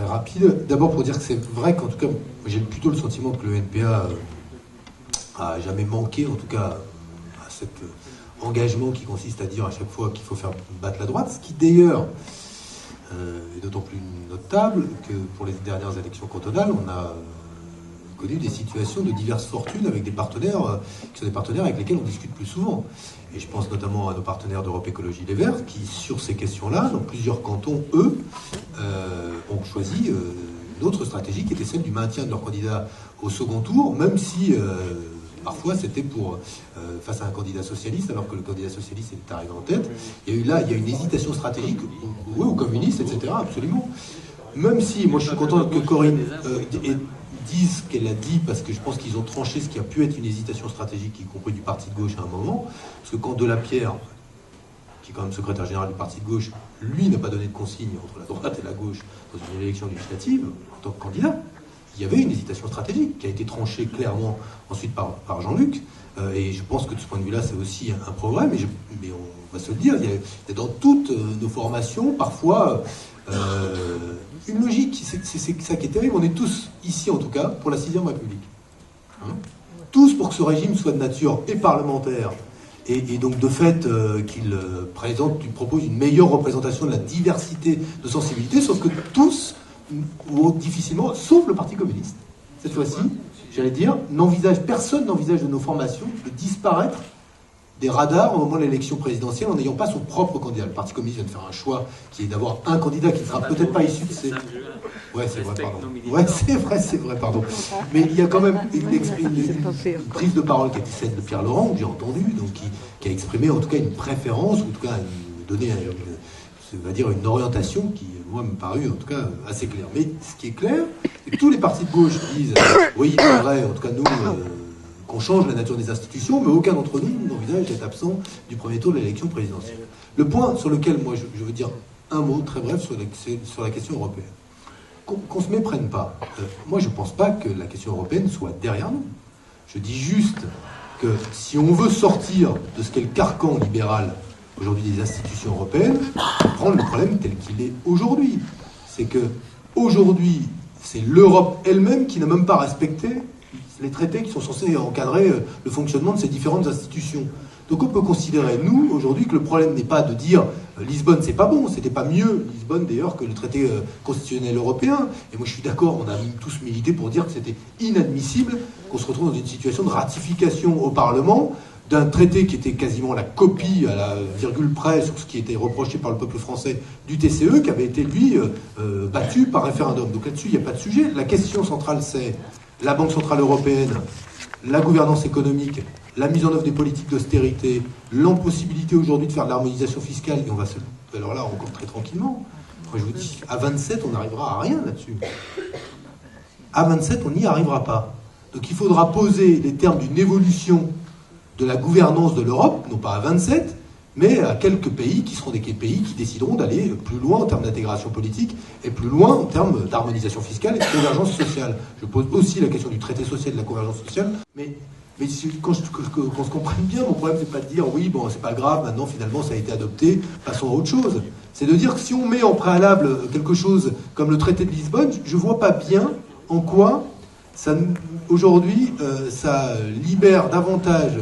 très rapide. D'abord pour dire que c'est vrai qu'en tout cas, j'ai plutôt le sentiment que le NPA a jamais manqué, en tout cas, à cet engagement qui consiste à dire à chaque fois qu'il faut faire battre la droite, ce qui d'ailleurs est d'autant plus notable que pour les dernières élections cantonales, on a connu des situations de diverses fortunes avec des partenaires qui sont des partenaires avec lesquels on discute plus souvent. Et je pense notamment à nos partenaires d'Europe Écologie Les Verts qui, sur ces questions-là, dans plusieurs cantons, eux, ont choisi une autre stratégie qui était celle du maintien de leurs candidats au second tour, même si parfois c'était pour face à un candidat socialiste, alors que le candidat socialiste est arrivé en tête. Il y a une hésitation stratégique, oui, aux communistes, etc., absolument. Même si, moi je suis content que Corinne dise ce qu'elle a dit, parce que je pense qu'ils ont tranché ce qui a pu être une hésitation stratégique, y compris du parti de gauche à un moment, parce que quand Delapierre, qui est quand même secrétaire général du parti de gauche, lui n'a pas donné de consigne entre la droite et la gauche dans une élection législative, en tant que candidat, il y avait une hésitation stratégique qui a été tranchée clairement ensuite par Jean-Luc, et je pense que de ce point de vue-là, c'est aussi un progrès, mais on va se le dire, il y a dans toutes nos formations, parfois, une logique, c'est ça qui est terrible. On est tous, ici en tout cas, pour la 6e République. Hein, tous pour que ce régime soit de nature et parlementaire, et donc de fait qu'il propose une meilleure représentation de la diversité de sensibilités, sauf que tous, ou difficilement, sauf le Parti communiste, cette fois-ci, j'allais dire, personne n'envisage de nos formations de disparaître des radars au moment de l'élection présidentielle en n'ayant pas son propre candidat. Le Parti communiste vient de faire un choix qui est d'avoir un candidat qui ne sera peut-être pas issu de ces... Ouais, c'est vrai, pardon. Ouais, c'est vrai, pardon. Mais il y a quand même une prise de parole qui a été celle de Pierre Laurent, que j'ai entendu, donc qui a exprimé en tout cas une préférence, ou en tout cas donné une orientation qui, moi, me parut en tout cas assez claire. Mais ce qui est clair, c'est que tous les partis de gauche disent oui, il faudrait, en tout cas nous... qu'on change la nature des institutions, mais aucun d'entre nous n'envisage d'être absent du premier tour de l'élection présidentielle. Le point sur lequel, moi, je veux dire un mot très bref sur la question européenne. Qu'on ne se méprenne pas. Moi, je ne pense pas que la question européenne soit derrière nous. Je dis juste que si on veut sortir de ce qu'est le carcan libéral aujourd'hui des institutions européennes, prendre le problème tel qu'il est aujourd'hui. C'est que aujourd'hui, c'est l'Europe elle-même qui n'a même pas respecté les traités qui sont censés encadrer le fonctionnement de ces différentes institutions. Donc on peut considérer, nous, aujourd'hui, que le problème n'est pas de dire Lisbonne, c'est pas bon, c'était pas mieux, Lisbonne d'ailleurs, que le traité constitutionnel européen. Et moi je suis d'accord, on a tous milité pour dire que c'était inadmissible qu'on se retrouve dans une situation de ratification au Parlement d'un traité qui était quasiment la copie à la virgule près sur ce qui était reproché par le peuple français du TCE, qui avait été, lui, battu par référendum. Donc là-dessus, il n'y a pas de sujet. La question centrale, c'est la Banque Centrale Européenne, la gouvernance économique, la mise en œuvre des politiques d'austérité, l'impossibilité aujourd'hui de faire de l'harmonisation fiscale, et on va alors là, encore très tranquillement. Moi, je vous dis, à 27, on n'arrivera à rien là-dessus. À 27, on n'y arrivera pas. Donc il faudra poser les termes d'une évolution de la gouvernance de l'Europe, non pas à 27, mais à quelques pays qui seront des pays qui décideront d'aller plus loin en termes d'intégration politique et plus loin en termes d'harmonisation fiscale et de convergence sociale. Je pose aussi la question du traité social et de la convergence sociale, mais qu'on se comprenne bien, mon problème c'est pas de dire oui, bon, c'est pas grave, maintenant finalement ça a été adopté, passons à autre chose. C'est de dire que si on met en préalable quelque chose comme le traité de Lisbonne, je vois pas bien en quoi ça, aujourd'hui, ça libère davantage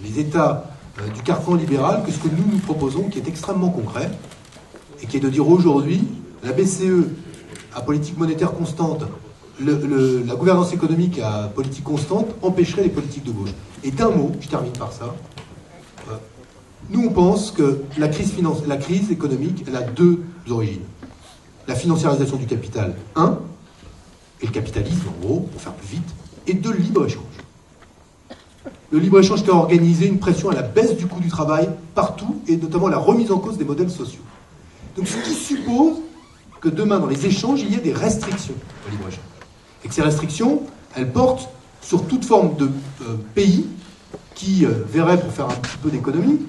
les États du carcan libéral que ce que nous proposons, qui est extrêmement concret, et qui est de dire aujourd'hui, la BCE à politique monétaire constante, la gouvernance économique à politique constante empêcherait les politiques de gauche. Et d'un mot, je termine par ça, nous on pense que la crise économique, elle a deux origines. La financiarisation du capital, et le capitalisme, en gros, pour faire plus vite, et deux, le libre-échange. Le libre-échange qui a organisé une pression à la baisse du coût du travail partout, et notamment la remise en cause des modèles sociaux. Donc ce qui suppose que demain, dans les échanges, il y ait des restrictions au libre-échange. Et que ces restrictions, elles portent sur toute forme de pays qui verraient, pour faire un petit peu d'économie,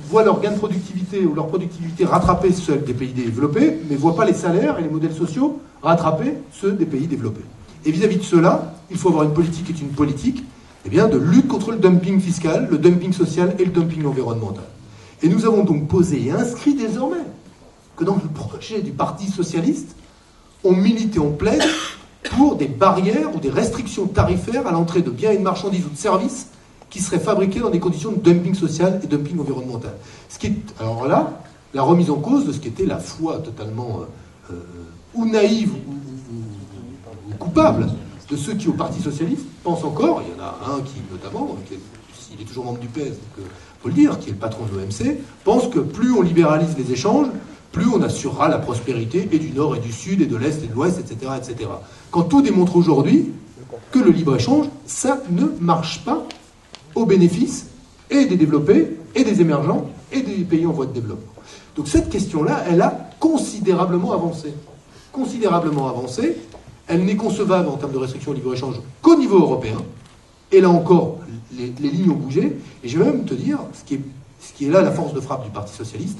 voient leur gain de productivité ou leur productivité rattraper ceux des pays développés, mais ne voient pas les salaires et les modèles sociaux rattraper ceux des pays développés. Et vis-à-vis de cela, il faut avoir une politique qui est une politique de lutte contre le dumping fiscal, le dumping social et le dumping environnemental. Et nous avons donc posé et inscrit désormais que dans le projet du Parti socialiste, on milite et on plaide pour des barrières ou des restrictions tarifaires à l'entrée de biens et de marchandises ou de services qui seraient fabriqués dans des conditions de dumping social et dumping environnemental. Ce qui est, alors là, la remise en cause de ce qui était la foi totalement ou naïve ou coupable de ceux qui, au Parti Socialiste, pensent encore, il y en a un qui, notamment, il est toujours membre du PS, donc faut le dire, qui est le patron de l'OMC, pense que plus on libéralise les échanges, plus on assurera la prospérité et du Nord et du Sud et de l'Est et de l'Ouest, etc., etc. Quand tout démontre aujourd'hui que le libre-échange, ça ne marche pas au bénéfice et des développés, et des émergents, et des pays en voie de développement. Donc cette question-là, elle a considérablement avancé. Considérablement avancé. Elle n'est concevable en termes de restriction au libre-échange qu'au niveau européen. Et là encore, les lignes ont bougé. Et je vais même te dire, ce qui est là la force de frappe du Parti Socialiste,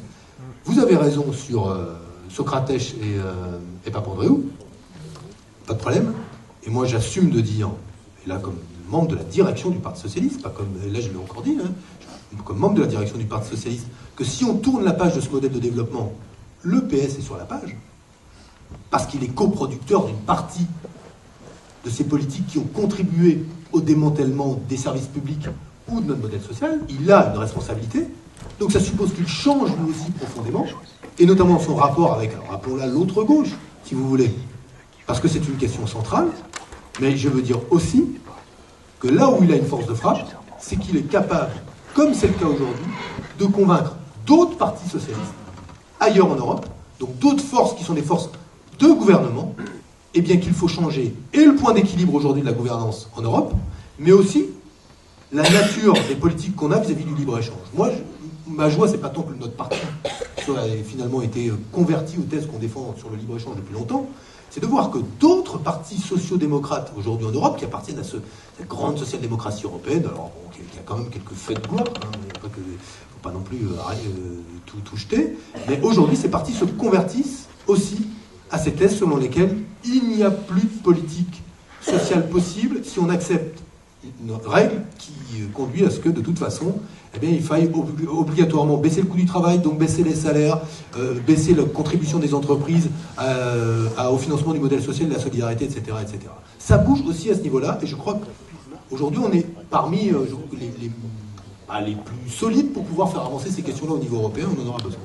vous avez raison sur Socrates et Papandréou, pas de problème. Et moi j'assume de dire, et là comme membre de la direction du Parti Socialiste, pas comme, là je l'ai encore dit, hein, comme membre de la direction du Parti Socialiste, que si on tourne la page de ce modèle de développement, le PS est sur la page, parce qu'il est coproducteur d'une partie de ces politiques qui ont contribué au démantèlement des services publics ou de notre modèle social. Il a une responsabilité, donc ça suppose qu'il change lui aussi profondément, et notamment son rapport avec, rappelons-la, l'autre gauche, si vous voulez, parce que c'est une question centrale, mais je veux dire aussi que là où il a une force de frappe, c'est qu'il est capable, comme c'est le cas aujourd'hui, de convaincre d'autres partis socialistes, ailleurs en Europe, donc d'autres forces qui sont des forces de gouvernement, eh bien qu'il faut changer et le point d'équilibre aujourd'hui de la gouvernance en Europe, mais aussi la nature des politiques qu'on a vis-à-vis du libre-échange. Moi, ma joie, c'est pas tant que notre parti soit finalement été converti aux thèses qu'on défend sur le libre-échange depuis longtemps, c'est de voir que d'autres partis sociaux-démocrates aujourd'hui en Europe, qui appartiennent à cette grande social-démocratie européenne, alors bon, qui a quand même quelques faits de gloire, hein, il ne faut pas non plus tout jeter, mais aujourd'hui ces partis se convertissent aussi à ces thèses selon lesquelles il n'y a plus de politique sociale possible si on accepte une règle qui conduit à ce que de toute façon, eh bien, il faille obligatoirement baisser le coût du travail, donc baisser les salaires, baisser la contribution des entreprises au financement du modèle social, de la solidarité, etc., etc. Ça bouge aussi à ce niveau-là, et je crois qu'aujourd'hui on est parmi les plus solides pour pouvoir faire avancer ces questions-là au niveau européen, on en aura besoin.